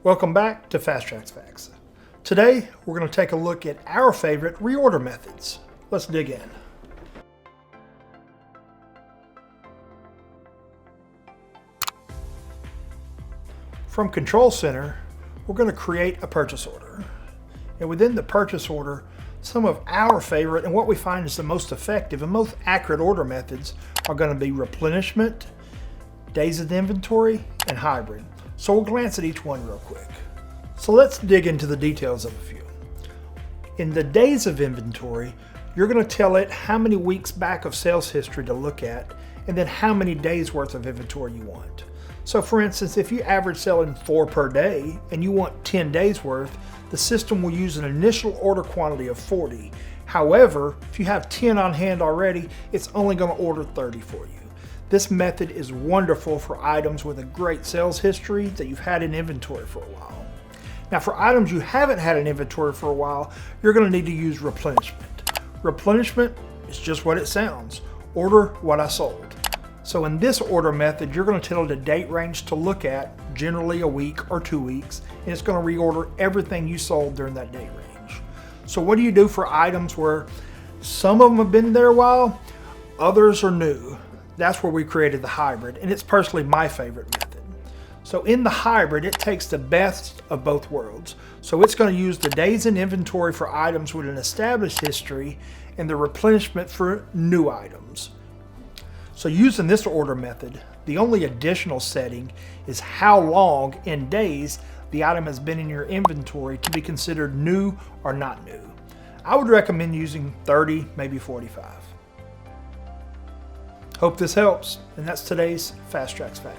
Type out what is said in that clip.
Welcome back to Fast Tracks Facts. Today we're going to take a look at our favorite reorder methods. Let's dig in. From Control Center, we're going to create a purchase order. And within the purchase order, some of our favorite and what we find is the most effective and most accurate order methods are going to be replenishment, days of inventory, and hybrid. So we'll glance at each one real quick. So let's dig into the details of a few. In the days of inventory, you're going to tell it how many weeks back of sales history to look at and then how many days worth of inventory you want. So for instance, if you average selling 4 per day and you want 10 days worth, the system will use an initial order quantity of 40. However, if you have 10 on hand already, it's only going to order 30 for you. This method is wonderful for items with a great sales history that you've had in inventory for a while. Now for items you haven't had in inventory for a while, you're going to need to use replenishment. Replenishment is just what it sounds. Order what I sold. So in this order method, you're going to tell it a date range to look at, generally a week or 2 weeks, and it's going to reorder everything you sold during that date range. So what do you do for items where some of them have been there a while, others are new? That's where we created the hybrid, and it's personally my favorite method. So in the hybrid, it takes the best of both worlds. So it's going to use the days in inventory for items with an established history and the replenishment for new items. So using this order method, the only additional setting is how long in days the item has been in your inventory to be considered new or not new. I would recommend using 30, maybe 45. Hope this helps, and that's today's Fast Tracks Fact.